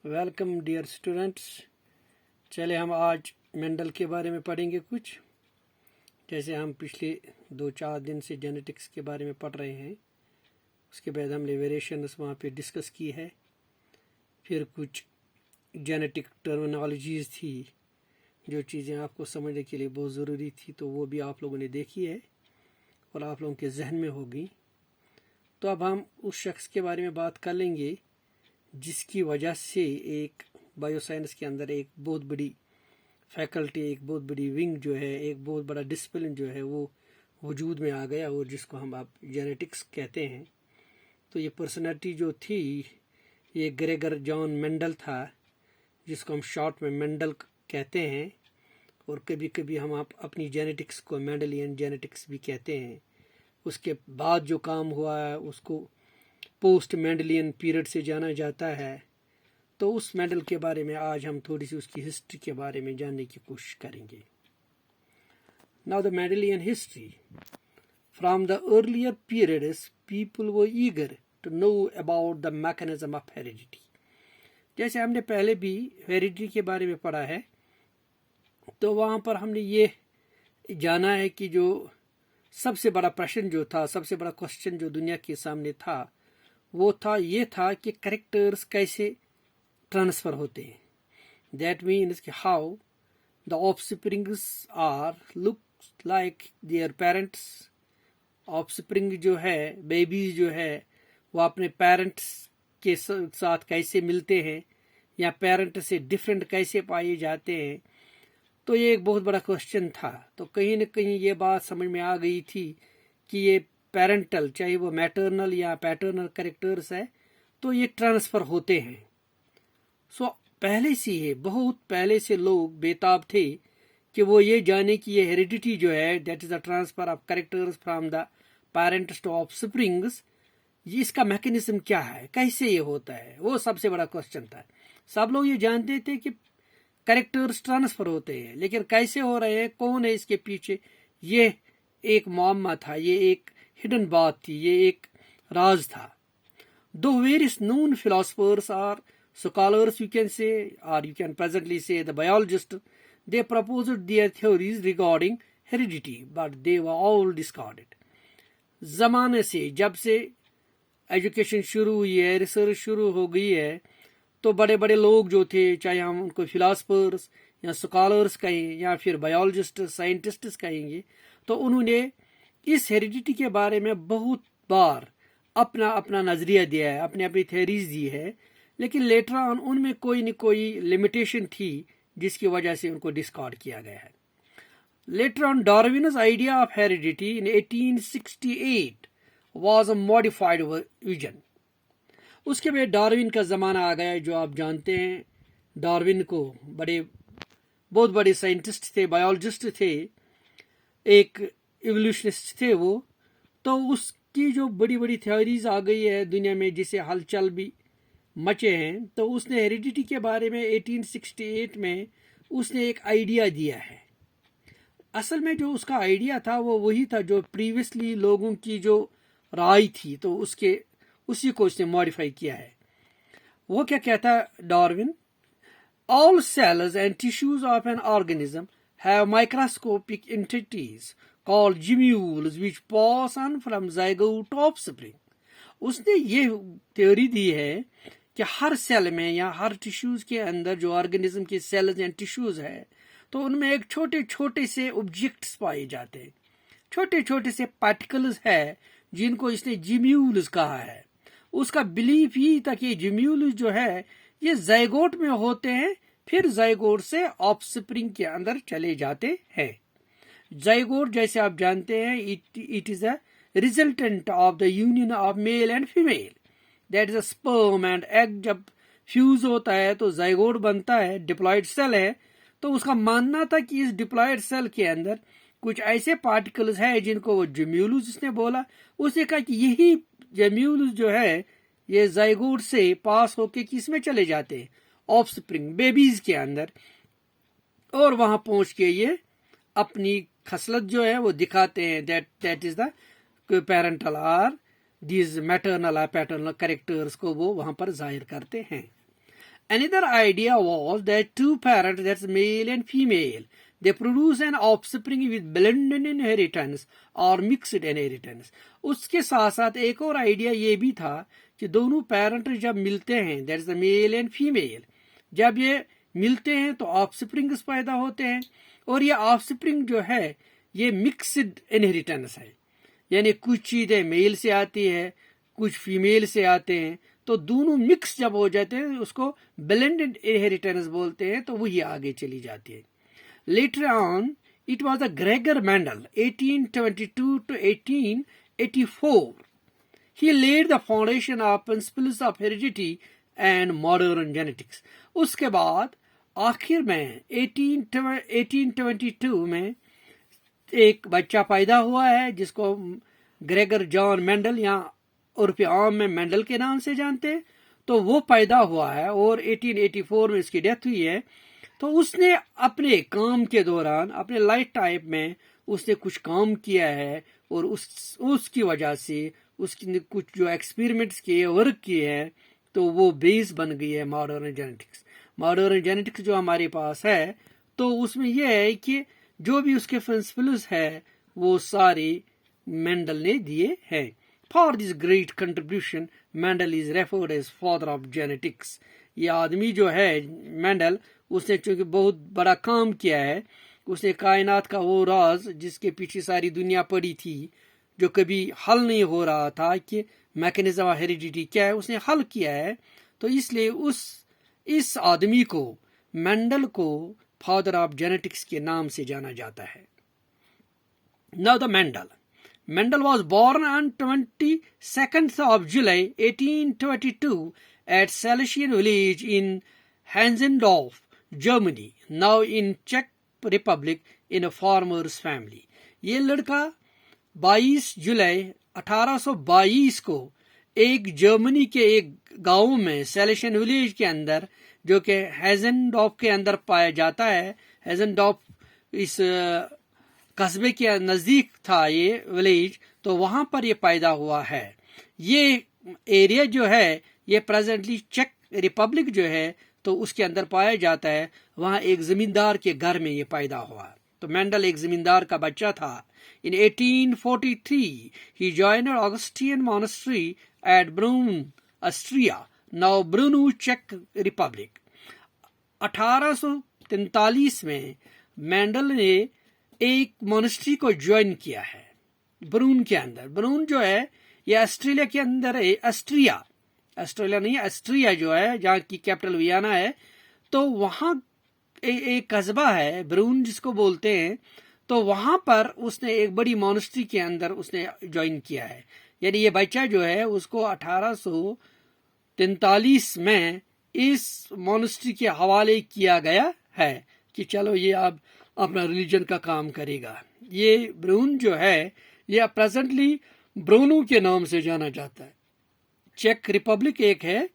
Welcome dear students. चले हम आज मेंडल के बारे में पढ़ेंगे कुछ। जैसे हम पिछले 2-4 दिन से जेनेटिक्स के बारे में पढ़ रहे हैं, उसके बाद हमने वेरिएशंस वहाँ पे डिस्कस की है। फिर कुछ जेनेटिक टर्मिनोलॉजीज़ थी, जो चीज़ें आपको समझने के लिए बहुत ज़रूरी थी, तो वो भी आप लोगों ने देखी है और आप लोगों के जहन में होगी। तो अब हम उस शख्स के बारे में बात कर लेंगे जिसकी वजह से एक बायोसाइंस के अंदर एक बहुत बड़ी फैकल्टी, एक बहुत बड़ी विंग जो है, एक बहुत बड़ा डिसिप्लिन जो है वो वजूद में आ गया, और जिसको हम अब जेनेटिक्स कहते हैं। तो ये पर्सनालिटी जो थी, ये ग्रेगर जॉन मेंडल था, जिसको हम शॉर्ट में मेंडल कहते हैं, और कभी कभी हम आप अपनी जेनेटिक्स को मेंडलियन जेनेटिक्स भी कहते हैं। उसके बाद जो काम हुआ है उसको पोस्ट मेंडलियन पीरियड से जाना जाता है। तो उस मेंडल के बारे में आज हम थोड़ी सी उसकी हिस्ट्री के बारे में जानने की कोशिश करेंगे। Now the Mendelian history. From the earlier periods people were eager to know about the mechanism of heredity. जैसे हमने पहले भी हेरिडिटी के बारे में पढ़ा है, तो वहाँ पर हमने ये जाना है कि जो सबसे बड़ा प्रश्न जो था, सबसे बड़ा क्वेश्चन जो दुनिया के सामने था, वो था कि कैरेक्टर्स कैसे ट्रांसफ़र होते हैं। दैट मीन्स कि how the offsprings are look like their parents. Offspring जो है, बेबीज जो है, वो अपने पेरेंट्स के साथ कैसे मिलते हैं या पेरेंट से डिफरेंट कैसे पाए जाते हैं। तो ये एक बहुत बड़ा क्वेश्चन था। तो कहीं न कहीं ये बात समझ में आ गई थी कि ये पेरेंटल, चाहे वो मैटरनल या पैटर्नल कैरेक्टर्स है, तो ये ट्रांसफ़र होते हैं। सो पहले से ही, बहुत पहले से लोग बेताब थे कि वो ये जाने कि ये हेरिडिटी जो है, that is the transfer of characters from the parents to offsprings, इसका मैकेनिज्म क्या है, कैसे ये होता है, वो सबसे बड़ा क्वेश्चन था। सब लोग ये जानते थे कि कैरेक्टर्स ट्रांसफ़र होते हैं, लेकिन कैसे हो रहे हैं, कौन है इसके पीछे, ये एक मामला था, ये एक हिडन बात थी, ये एक राज था। Two various known philosophers are scholars, you can say, or you can presently say the biologists, they proposed their theories regarding heredity, but they were all discarded. ज़माने से, जब से एजुकेशन शुरू हुई है, रिसर्च शुरू हो गई है, तो बड़े बड़े लोग जो थे, चाहे हम उनको फिलोसफर्स या स्कॉलर्स कहें या फिर बायोलॉजिस्ट साइंटिस्ट्स कहेंगे, तो उन्होंने इस हेरिडिटी के बारे में बहुत बार अपना अपना नज़रिया दिया है, अपनी अपनी थ्योरीज दी है, लेकिन लेटर ऑन उनमें कोई न कोई लिमिटेशन थी जिसकी वजह से उनको डिस्कार्ड किया गया है। Later on Darwin's idea of heredity in 1868 was a modified vision. उसके बाद डार्विन का ज़माना आ गया, जो आप जानते हैं। डार्विन को बहुत बड़े साइंटिस्ट थे, बायोलॉजिस्ट थे, एक इवोल्यूशनिस्ट थे वो। तो उसकी जो बड़ी बड़ी थ्योरीज आ गई है दुनिया में, जिसे हलचल भी मचे हैं, तो उसने हेरिडिटी के बारे में 1868 में उसने एक आइडिया दिया है। असल में जो उसका आइडिया था वो वही था जो प्रीवियसली लोगों की जो राय थी, तो उसी को उसने मॉडिफाई किया है। वो क्या कहता है Darwin? All cells and tissues of an organism have microscopic entities called gemmules which pass on from zygote to offspring. उसने ये थ्योरी दी है कि हर सेल में या हर टिश्यूज के अंदर जो ऑर्गेनिज्म के सेल्स एंड टिश्यूज है, तो उनमें एक छोटे छोटे से ऑब्जेक्ट्स पाए जाते हैं, छोटे छोटे से पार्टिकल्स है, जिनको इसने जिम्यूल्स कहा है। उसका बिलीफ ही था कि जिम्यूल्स जो है ये ज़ाइगोट में होते हैं, फिर ज़ाइगोट से ऑफस्प्रिंग के अंदर चले जाते हैं। ज़ाइगोट, जैसे आप जानते हैं, it is a resultant of the union of male and female, that is a sperm and egg. जब फ्यूज होता है तो ज़ाइगोट बनता है, डिप्लॉयड सेल है। तो उसका मानना था कि इस डिप्लॉयड सेल के अंदर कुछ ऐसे पार्टिकल्स हैं जिनको वो जिम्यूल्स उसने बोला। उसने कहा कि यही जिम्यूल्स जो है ये ज़ाइगोट से पास होके किसमें चले जाते हैं, ऑफस्प्रिंग, बेबीज के अंदर, और वहां पहुंच के ये अपनी खसलत जो है वो दिखाते हैं। That is the parental are these maternal और पैटर्नल कैरेक्टर्स को वो वहां पर जाहिर करते हैं। Another idea was that two parents, that's male and female, they produce an offspring with blended inheritance or mixed inheritance. उसके साथ साथ एक और आइडिया ये भी था कि दोनों पेरेंट जब मिलते हैं, that's the male and female, जब ये मिलते हैं तो ऑफस्प्रिंग्स पैदा होते हैं, और ये ऑफस्प्रिंग जो है ये मिक्सड इनहेरिटेंस है, यानी कुछ चीज़ें मेल से आती है, कुछ फीमेल से आते हैं, तो दोनों मिक्स जब हो जाते हैं उसको ब्लेंडेड इनहेरिटेंस बोलते हैं, तो वही आगे चली जाती है. Later on, it was the Gregor Mendel, 1822 to 1884. He laid the foundation of principles of heredity and modern genetics. उसके बाद आखिर में 1822 में एक बच्चा पैदा हुआ है जिसको ग्रेगर जॉन मेंडल या उर्फ आम में मेंडल के नाम से जानते हैं. तो वो पैदा हुआ है और 1884 में इसकी डेथ हुई है. तो उसने अपने काम के दौरान, अपने लाइफ टाइम में उसने कुछ काम किया है, और उसकी वजह से उसने कुछ जो एक्सपेरिमेंट्स किए, वर्क किए हैं, तो वो बेस बन गई है मॉडर्न जेनेटिक्स. मॉडर्न जेनेटिक्स जो हमारे पास है, तो उसमें यह है कि जो भी उसके प्रिंसिपल्स है वो सारे मेंडल ने दिए हैं. For this great contribution Mendel is referred as father of genetics. ये आदमी जो है मेंडल, उसने चूंकि बहुत बड़ा काम किया है, उसने कायनात का वो राज जिसके पीछे सारी दुनिया पड़ी थी, जो कभी हल नहीं हो रहा था कि मैकेनिज्म ऑफ हेरिडिटी क्या है, उसने हल किया है. तो इसलिए इस आदमी को, मेंडल को, फादर ऑफ जेनेटिक्स के नाम से जाना जाता है. Now the Mendel was born on 22nd of July 1822 at Salesian village in Hensendorf, Germany, now in Czech Republic, in a farmer's family. ये लड़का 22 जुलाई 1822 को एक जर्मनी के एक गांव में, सेलेशियन विलेज के अंदर, जो कि हेजेंडॉर्फ के अंदर पाया जाता है. हेजेंडॉर्फ इस कस्बे के नज़दीक था ये विलेज, तो वहाँ पर ये पैदा हुआ है. ये एरिया जो है ये प्रेजेंटली चेक रिपब्लिक जो है तो उसके अंदर पाया जाता है. वहाँ एक ज़मींदार के घर में ये पैदा हुआ. तो मेंडल एक ज़मींदार का बच्चा था. In 1843 he joined an Augustinian monastery at Brunn, Austria, now Brno, Czech Republic. 1843 में मेंडल ने एक मोनेस्ट्री को ज्वाइन किया है ब्रून के अंदर. ब्रून जो है ये ऑस्ट्रेलिया के अंदर है. ऑस्ट्रेलिया नहीं, ऑस्ट्रिया जो है, जहाँ की कैपिटल वियना है. तो वहाँ एक कस्बा है ब्रून जिसको बोलते हैं. तो वहाँ पर उसने एक बड़ी मोनेस्ट्री के अंदर उसने ज्वाइन किया है. यानी ये बच्चा जो है उसको 1843 में इस मोनेस्ट्री के हवाले किया गया है कि चलो ये अब अपना रिलीजन का काम करेगा. ये ब्रून जो है ये प्रेजेंटली ब्रोनो के नाम से जाना जाता है. चेक रिपब्लिक एक है,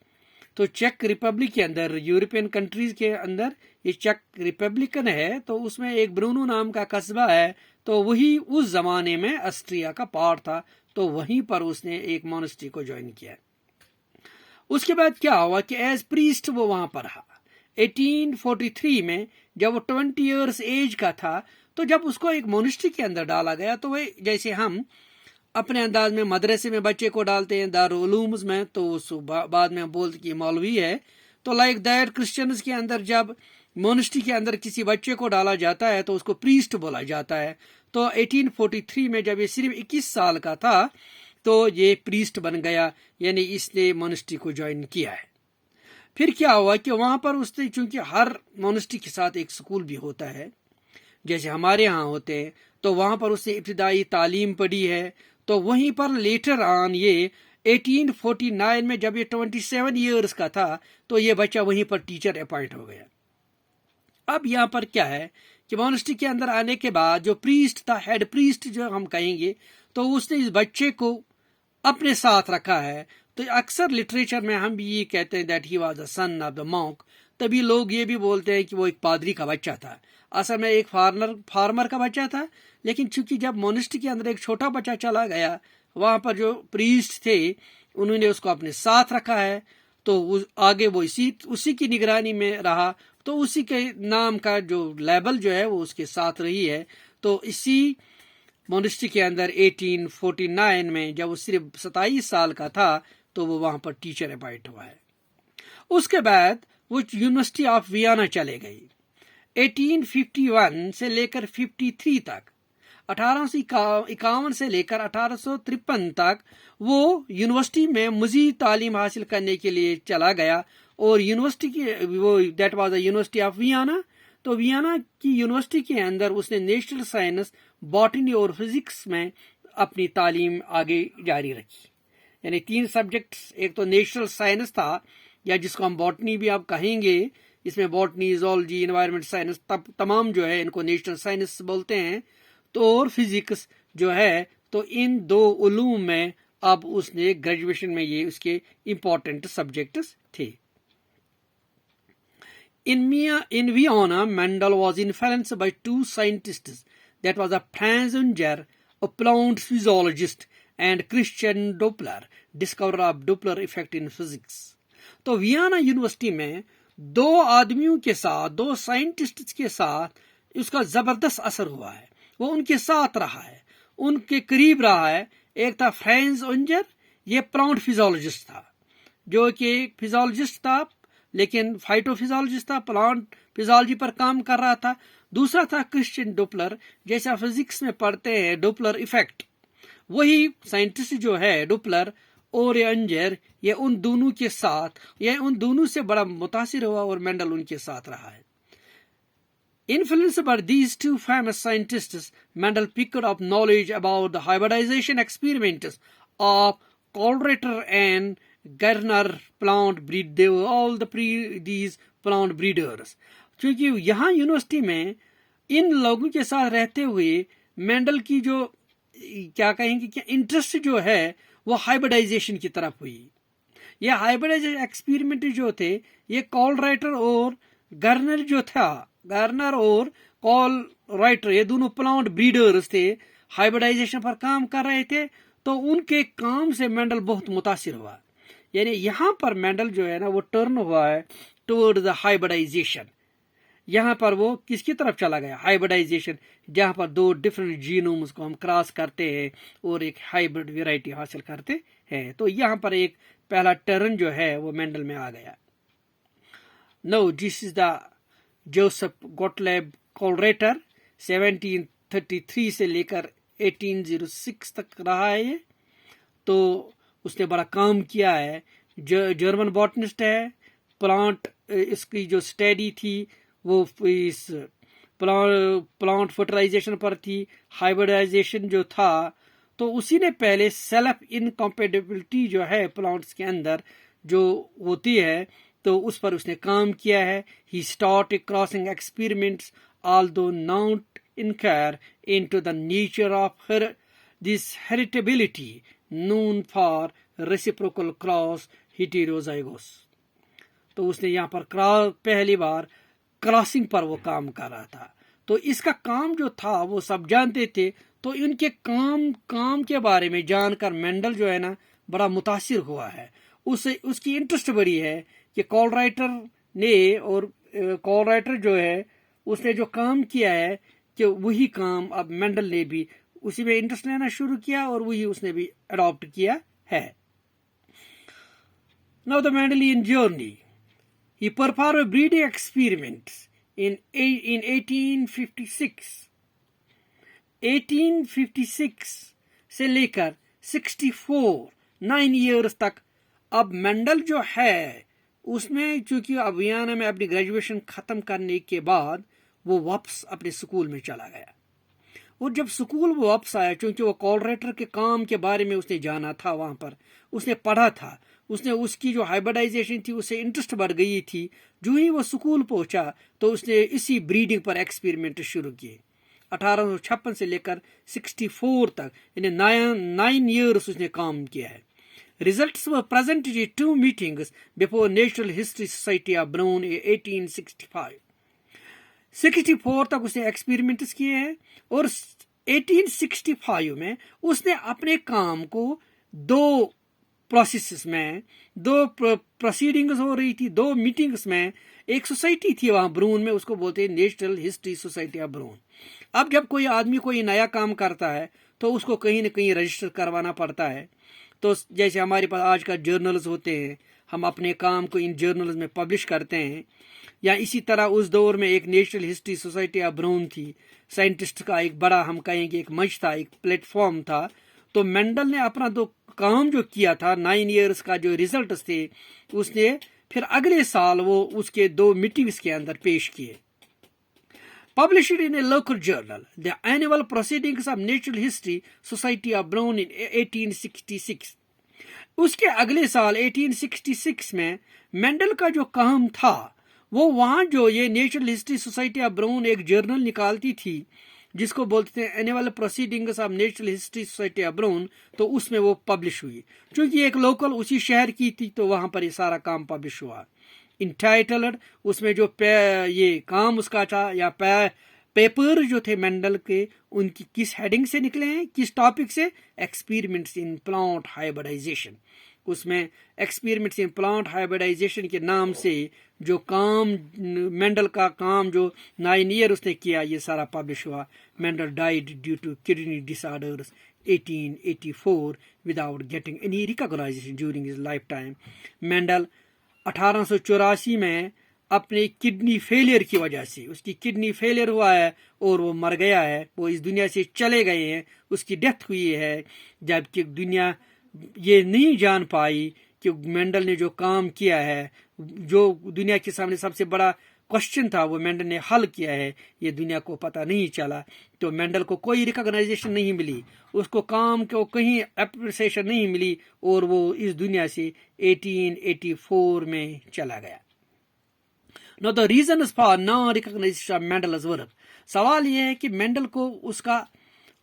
तो चेक रिपब्लिक के अंदर, यूरोपियन कंट्रीज के अंदर ये चेक रिपब्लिकन है, तो उसमें एक ब्रूनो नाम का कस्बा है. तो वही उस जमाने में ऑस्ट्रिया का पार्ट था, तो वहीं पर उसने एक मोनेस्ट्री को ज्वाइन किया. उसके बाद क्या हुआ कि एज प्रीस्ट वो वहां पर रहा. 1843 में जब वो 20 ईयर्स एज का था, तो जब उसको एक मोनेस्ट्री के अंदर डाला गया, तो वह जैसे हम अपने अंदाज में मदरसे में बच्चे को डालते हैं दारुल उलूम में, तो उस बाद में हम बोलते कि मौलवी है. तो लाइक दैट क्रिश्चियंस के अंदर जब मोनेस्ट्री के अंदर किसी बच्चे को डाला जाता है तो उसको प्रीस्ट बोला जाता है. तो 1843 में जब ये सिर्फ 21 साल का था तो ये प्रीस्ट बन गया, यानी इसने मोनेस्ट्री को ज्वाइन किया है. फिर क्या हुआ कि वहां पर उसने, चूंकि हर मोनेस्ट्री के साथ एक स्कूल भी होता है जैसे हमारे यहाँ होते हैं, तो वहां पर उसने इब्तिदाई तालीम पढ़ी है. तो वहीं पर लेटर ऑन ये 1849 में जब ये 27 ईयर्स का था तो ये बच्चा वहीं पर टीचर अपॉइंट हो गया. अब यहाँ पर क्या है कि मोनेस्ट्री के अंदर आने के बाद जो प्रीस्ट था, हेड प्रीस्ट जो हम कहेंगे, तो उसने इस बच्चे को अपने साथ रखा है. तो अक्सर लिटरेचर में हम भी ये कहते हैं that he was the son of the monk. तभी लोग ये भी बोलते हैं कि वो एक पादरी का बच्चा था. असल में एक फार्मर का बच्चा था, लेकिन चूंकि जब मोनेस्ट्री के अंदर एक छोटा बच्चा चला गया, वहां पर जो प्रीस्ट थे उन्होंने उसको अपने साथ रखा है. تو آگے وہ اسی کی نگرانی میں رہا، تو اسی کے نام کا جو لیبل جو ہے وہ اس کے ساتھ رہی ہے۔ تو اسی مونسٹری کے اندر 1849 میں جب وہ صرف 27 سال کا تھا تو وہ وہاں پر ٹیچر اپائنٹ ہوا ہے۔ اس کے بعد وہ یونیورسٹی آف ویانا چلے گئی۔ 1851 سے لے کر 53 تک، 1851 سے لے کر 1853 تک وہ یونیورسٹی میں مزید تعلیم حاصل کرنے کے لیے چلا گیا، اور یونیورسٹی کی وہ that was a university of Vienna. تو ویانا کی یونیورسٹی کے اندر اس نے نیچرل سائنس، باٹنی اور فزکس میں اپنی تعلیم آگے جاری رکھی۔ یعنی 3 سبجیکٹس، ایک تو نیچرل سائنس تھا، یا جس کو ہم باٹنی بھی آپ کہیں گے، اس میں باٹنی، زولوجی، انوائرمنٹ سائنس تمام جو ہے ان کو نیچرل سائنس بولتے ہیں، تو اور فزکس جو ہے، تو ان 2 علوم میں اب اس نے گریجویشن میں یہ اس کے امپورٹنٹ سبجیکٹس تھے۔ In Vienna, Mendel was influenced by 2 scientists, that was a Franz Unger, a plant physiologist, and Christian Doppler, discoverer of Doppler effect in physics. تو ویانا یونیورسٹی میں 2 آدمیوں کے ساتھ، 2 سائنٹسٹ کے ساتھ اس کا زبردست اثر ہوا ہے، وہ ان کے ساتھ رہا ہے، ان کے قریب رہا ہے۔ ایک تھا فرانز اونجر، یہ پلانٹ فزیولوجسٹ تھا، جو کہ فزیولوجسٹ تھا لیکن فائٹو فزیولوجسٹ تھا، پلانٹ فزیولوجی پر کام کر رہا تھا۔ دوسرا تھا کرسچین ڈوپلر، جیسا فزکس میں پڑھتے ہیں ڈوپلر ایفیکٹ، وہی سائنٹسٹ جو ہے ڈوپلر اور انجر، یہ ان دونوں کے ساتھ، یہ ان دونوں سے بڑا متاثر ہوا، اور مینڈل ان کے ساتھ رہا ہے۔ Influenced by these 2 famous scientists, Mendel picked up knowledge about the hybridization experiments of Colrater and Gardner plant breed. They were all these plant breeders. کیونکہ یہاں یونیورسٹی میں ان لوگوں کے ساتھ رہتے ہوئے مینڈل کی جو کیا کہیں گے کہ انٹرسٹ جو ہے وہ ہائبریڈائزیشن کی طرف ہوئی۔ یہ ہائبریڈائزیشن ایکسپیریمنٹ جو تھے، یہ کال رائٹر اور گرنر جو تھا، گارنر اور کال رائٹر، یہ دونوں پلانٹ بریڈرز تھے، ہائبریڈائزیشن پر کام کر رہے تھے، تو ان کے کام سے مینڈل بہت متاثر ہوا۔ یعنی یہاں پر مینڈل جو ہے نا وہ ٹرن ہوا ہے ٹورڈ دا ہائبریڈائزیشن۔ یہاں پر وہ کس کی طرف چلا گیا؟ ہائبریڈائزیشن، جہاں پر 2 ڈفرینٹ جینومز کو ہم کراس کرتے ہیں اور ایک ہائبرڈ ویرائٹی حاصل کرتے ہیں۔ تو یہاں پر ایک پہلا ٹرن جو ہے وہ مینڈل میں آ گیا۔ نو دس از دا جوزف گوٹلیب کولریٹر، 1733 سے لے کر 1806 تک رہا ہے یہ، تو اس نے بڑا کام کیا ہے۔ جرمن باٹنسٹ ہے، پلانٹ اس کی جو اسٹڈی تھی وہ اس پلانٹ فرٹیلائزیشن پر تھی، ہائبریڈائزیشن جو تھا، تو اسی نے پہلے سیلف انکمپیٹیبلٹی جو ہے پلانٹس کے اندر جو ہوتی ہے تو اس پر اس نے کام کیا ہے۔ ہی start crossing experiments although not inquire into the nature of this heritability known for reciprocal cross heterozygous. تو اس نے یہاں پر پہلی بار کراسنگ پر وہ کام کر رہا تھا، تو اس کا کام جو تھا وہ سب جانتے تھے، تو ان کے کام کے بارے میں جان کر مینڈل جو ہے نا بڑا متاثر ہوا ہے، اس کی انٹرسٹ بڑی ہے کہ کال رائٹر نے، اور کال رائٹر جو ہے اس نے جو کام کیا ہے کہ وہی کام اب مینڈل نے بھی اسی میں انٹرسٹ لینا شروع کیا، اور وہی اس نے بھی اڈاپٹ کیا ہے۔ Now the Mendelian journey. He performed breeding experiments in 1856. 1856 سے لے کر 9 ایئرس تک اب مینڈل جو ہے اس میں، چونکہ اب ویانا میں اپنی گریجویشن ختم کرنے کے بعد وہ واپس اپنے سکول میں چلا گیا، اور جب سکول وہ واپس آیا، چونکہ وہ کال رائٹر کے کام کے بارے میں اس نے جانا تھا، وہاں پر اس نے پڑھا تھا، اس کی جو ہائبریڈائزیشن تھی اسے انٹرسٹ بڑھ گئی تھی، جو ہی وہ سکول پہنچا تو اس نے اسی بریڈنگ پر ایکسپیریمنٹ شروع کیے۔ 1856 سے لے کر 64 تک، یعنی 9 ایئرس اس نے کام کیا ہے۔ Results were presented at 2 meetings before Natural History Society of Bonn in 1865. 64 تک اس نے ایکسپیریمنٹس کیے ہیں، اور 1865 میں اس نے اپنے کام کو 2 प्रोसेस में, 2 प्रोसीडिंग्स हो रही थी, 2 मीटिंग्स में। एक सोसाइटी थी वहाँ ब्रून में, उसको बोलते हैं नेशनल हिस्ट्री सोसाइटी ऑफ ब्रून। अब जब कोई आदमी कोई नया काम करता है तो उसको कहीं ना कहीं रजिस्टर करवाना पड़ता है। तो जैसे हमारे पास आज का जर्नल्स होते हैं, हम अपने काम को इन जर्नल्स में पब्लिश करते हैं, या इसी तरह उस दौर में एक नेशनल हिस्ट्री सोसाइटी ऑफ ब्रून थी। साइंटिस्ट का एक बड़ा, हम कहेंगे एक मंच था, एक प्लेटफॉर्म था। तो मेंडल ने अपना दो काम जो किया था, 9 ईयर्स का जो रिजल्ट थे, उसने फिर अगले साल वो उसके 2 मीटिंग्स के अंदर पेश किए। Published in a local journal, the annual proceedings of Natural History Society of Brown in 1866. उसके अगले साल 1866 में मेंडल का जो काम था, वो वहाँ जो ये natural history society of brown एक जर्नल निकालती थी जिसको बोलते थे annual proceedings of natural history society of brown, तो उसमें वो पब्लिश हुई। चूंकि एक लोकल उसी शहर की थी तो वहाँ पर ये सारा काम पब्लिश हुआ। इंटाइटल्ड, उसमें जो ये काम उसका था या पेपर जो थे मेंडल के, उनकी किस हेडिंग से निकले हैं, किस टॉपिक से, एक्सपेरिमेंट्स इन प्लांट हाइब्रिडाइजेशन। उसमें एक्सपेरिमेंट्स इन प्लांट हाइब्रिडाइजेशन के नाम से जो काम मेंडल का काम जो 9 ईयर उसने किया, ये सारा पब्लिश हुआ। Mendel died due to kidney disorders 1884 without getting any recognisation during his life time. Mendel 1884 में अपने किडनी फेलियर की वजह से, उसकी किडनी फेलियर हुआ है और वो मर गया है, वो इस दुनिया से चले गए हैं, उसकी डेथ हुई है। जबकि दुनिया ये नहीं जान पाई कि मेंडल ने जो काम किया है, जो दुनिया के सामने सबसे बड़ा क्वेश्चन था, वो मेंडल ने हल किया है, ये दुनिया को पता नहीं चला। तो मेंडल को कोई रिकॉग्नाइजेशन नहीं मिली, उसको काम को कहीं एप्रिसिएशन नहीं मिली और वो इस दुनिया से 1884 में चला गया। Now the reasons for non-recognition of Mendel's work, सवाल ये है कि मेंडल को उसका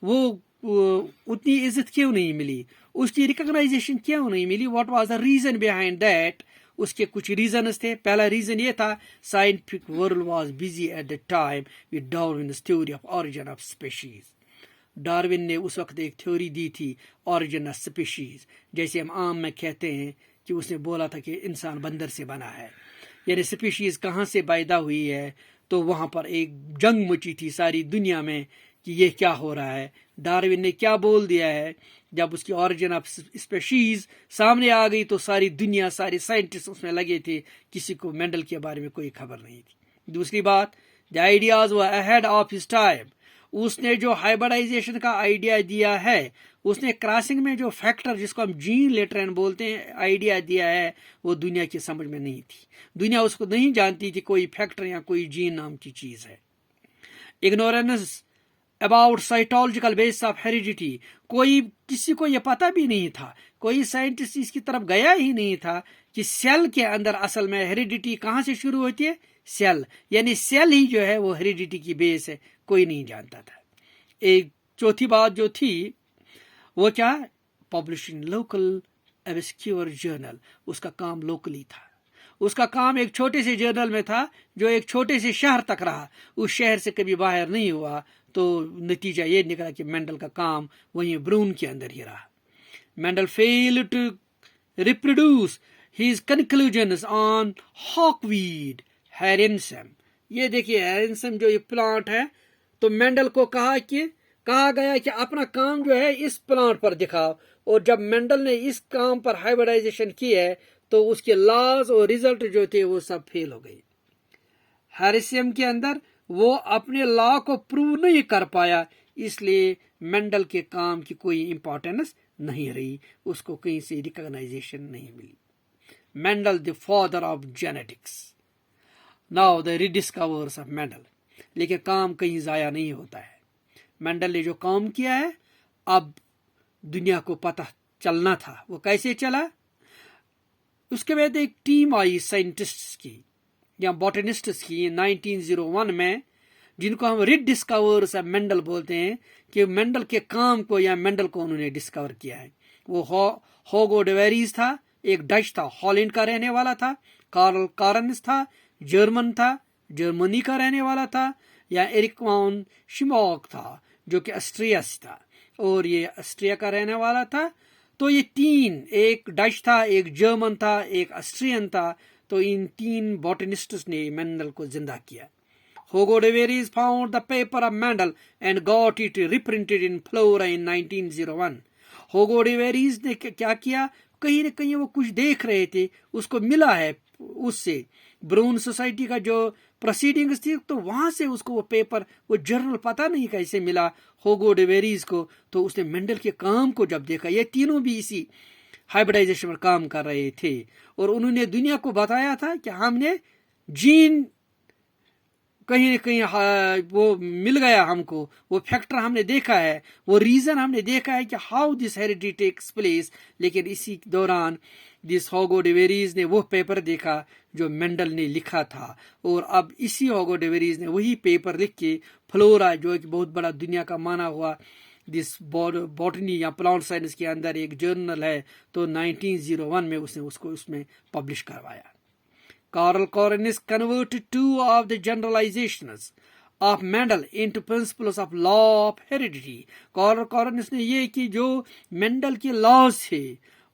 वो उतनी इज्जत क्यों नहीं मिली, उसकी रिकॉग्नाइजेशन क्यों नहीं मिली, what was the reason behind that. उसके कुछ रीजन्स थे। पहला रीजन ये था, scientific world was busy at the time with Darwin's theory of origin of species. Darwin ने उस वक्त एक थ्योरी दी थी ऑरिजिन ऑफ स्पीशीज, जैसे हम आम में कहते हैं कि उसने बोला था कि इंसान बंदर से बना है, यानी स्पीशीज कहाँ से पैदा हुई है। तो वहाँ पर एक जंग मची थी सारी दुनिया में कि ये क्या हो रहा है। डार्विन ने क्या बोल दिया है, जब उसकी ऑरिजिन ऑफ स्पीशीज सामने आ गई तो सारी दुनिया, सारे साइंटिस्ट उसमें लगे थे, किसी को मेंडल के बारे में कोई खबर नहीं थी। दूसरी बात, the ideas were ahead of his time. उसने जो हाइब्रिडाइजेशन का आइडिया दिया है, उसने क्रॉसिंग में जो फैक्टर जिसको हम जीन लेटरन बोलते हैं आइडिया दिया है, वो दुनिया की समझ में नहीं थी। दुनिया उसको नहीं जानती थी कोई फैक्टर या कोई जीन नाम की चीज है। Ignorance about cytological base of heredity, कोई किसी को ये पता भी नहीं था, कोई साइंटिस्ट इसकी तरफ गया ही नहीं था कि सेल के अंदर असल में हेरिडिटी कहाँ से शुरू होती है, सेल, यानी सेल ही जो है वो हेरिडिटी की बेस है, कोई नहीं जानता था। एक चौथी बात जो थी वो क्या, पब्लिशिंग लोकल ऑब्सक्योर जर्नल, उसका काम लोकली था। उसका काम एक छोटे से जर्नल में था जो एक छोटे से शहर तक रहा, उस शहर से कभी बाहर नहीं हुआ। तो नतीजा ये निकला कि मेंडल का काम वहीं ब्रून के अंदर ही रहा। Mendel failed to reproduce his conclusions on hawkweed hieracium. ये देखिए हेरेंसम जो ये प्लांट है, तो मेंडल को कहा गया कि अपना काम जो है इस प्लांट पर दिखाओ। और जब मेंडल ने इस काम पर हाइब्रिडाइजेशन की है तो उसके लॉज और रिजल्ट जो थे वो सब फेल हो गए। हेरेंसम के अंदर वो अपने लॉ को प्रूव नहीं कर पाया, इसलिए मेंडल के काम की कोई इंपॉर्टेंस नहीं रही, उसको कहीं से रिकॉग्नाइजेशन नहीं मिली। Mendel the father of genetics, now the rediscovers of Mendel. लेकिन काम कहीं जाया नहीं होता है। मेंडल ने जो काम किया है, अब दुनिया को पता चलना था, वो कैसे चला। उसके बाद एक टीम आई साइंटिस्ट्स की या बॉटनिस्ट्स की 1901 में, जिनको हम रिडिस्कवर्स ऑफ मेंडल बोलते हैं, कि मेंडल के काम को या मेंडल को उन्होंने डिस्कवर किया है। वो होगो डे वेरीज था, एक डच था, हॉलैंड का रहने वाला था। कार्ल कारन्स था, जर्मन था, जर्मनी का रहने वाला था। या एरिक वॉन शिमॉक था जो कि ऑस्ट्रिया से था और ये ऑस्ट्रिया का रहने वाला था। تو یہ تین، ایک ڈچ تھا، ایک جرمن تھا، ایک آسٹرین تھا، تو ان تین بوٹنسٹس نے مینڈل کو زندہ کیا. Hugo de Vries found the paper of Mendel and got it reprinted in Flora in 1901. Hugo de Vries نے کیا کیا، کہیں نہ کہیں وہ کچھ دیکھ رہے تھے، اس کو ملا ہے اس سے برون سوسائٹی کا جو پروسیڈنگز تھی، تو وہاں سے اس کو وہ پیپر، وہ جرنل پتہ نہیں کیسے ملا ہوگو ڈے ویریز کو. تو اس نے مینڈل کے کام کو جب دیکھا، یہ تینوں بھی اسی ہائبریڈائزیشن پر کام کر رہے تھے، اور انہوں نے دنیا کو بتایا تھا کہ ہم نے جین کہیں نہ کہیں وہ مل گیا ہم کو، وہ فیکٹر ہم نے دیکھا ہے، وہ ریزن ہم نے دیکھا ہے کہ how this heredity takes place. لیکن اسی دوران دس ہوگو ڈے ویریز نے وہ پیپر دیکھا جو مینڈل نے لکھا تھا، اور اب اسی ہوگو ڈے ویریز نے وہی پیپر لکھ کے فلورا، جو ایک بہت بڑا دنیا کا مانا ہوا دس بوٹنی یا پلانٹ سائنس کے اندر ایک جرنل ہے، تو 1901 میں اس نے اس کو اس میں پبلش کروایا. Karl Cornelius converted two of the generalizations of Mendel into principles of law of heredity. Karl Cornelius نے یہ کہ جو مینڈل کے لاز تھے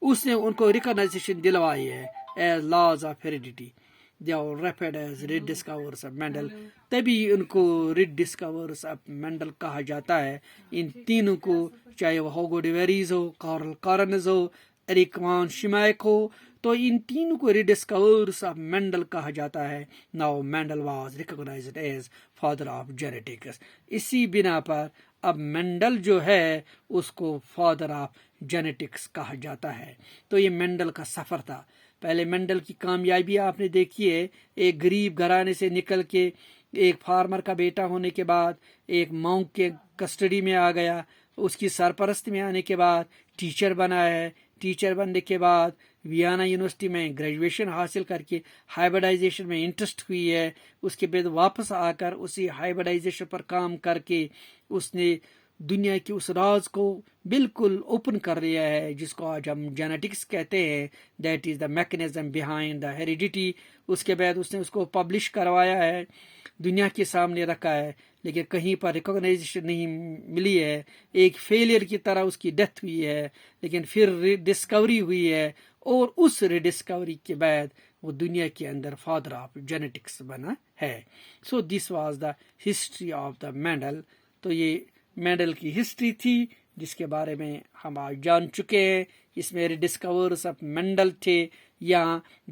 اس نے ان کو ریکگنائزیشن دلوائی ہے as laws of heredity. They are referred as rediscoverers of Mendel. تبھی ان کو rediscoverers of Mendel کہا جاتا ہے. ان تینوں کو، چاہے وہ ہوگو ڈے ویریز ہو، کارل کارنز ہو، ایرک وان شمیک ہو، تو ان تینوں کو ریڈسکوررز آف مینڈل کہا جاتا ہے. Now Mendel was recognised as father of genetics. اسی بنا پر اب مینڈل جو ہے اس کو فادر آف جینیٹکس کہا جاتا ہے. تو یہ مینڈل کا سفر تھا. پہلے مینڈل کی کامیابی آپ نے دیکھی ہے، ایک غریب گھرانے سے نکل کے ایک فارمر کا بیٹا ہونے کے بعد ایک مونک کے کسٹڈی میں آ گیا، اس کی سرپرست میں آنے کے بعد ٹیچر بنا ہے. ٹیچر بننے کے بعد ویانا یونیورسٹی میں گریجویشن حاصل کر کے ہائبریڈائزیشن میں انٹرسٹ ہوئی ہے. اس کے بعد واپس آ کر اسی ہائبریڈائزیشن پر کام کر کے اس نے دنیا کے اس راز کو بالکل اوپن کر لیا ہے جس کو آج ہم جینیٹکس کہتے ہیں. That is the mechanism behind the heredity. اس کے بعد اس نے اس کو پبلش کروایا ہے، دنیا کے سامنے رکھا ہے، لیکن کہیں پر ریکگنائزیشن نہیں ملی ہے. ایک فیلئر کی طرح اس کی ڈیتھ ہوئی ہے، لیکن پھر ڈسکوری ہوئی ہے، اور اس ریڈسکوری کے بعد وہ دنیا کے اندر فادر آف جینیٹکس بنا ہے. So this was the history of the Mendel. تو یہ مینڈل کی ہسٹری تھی جس کے بارے میں ہم آج جان چکے ہیں. اس میں ریڈسکوررز آف مینڈل تھے، یا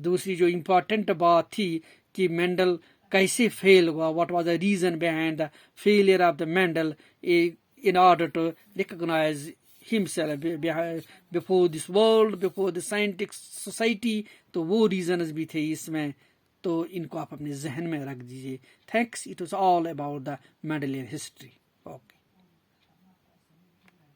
دوسری جو امپورٹنٹ بات تھی کہ مینڈل کیسے فیل ہوا، what was the reason behind the failure of the Mendel in order to recognize himself before this world, before the scientific society. تو وہ ریزنز بھی تھے اس میں، تو ان کو آپ اپنے ذہن میں رکھ دیجئے. Thanks. It was all about the Mendelian history.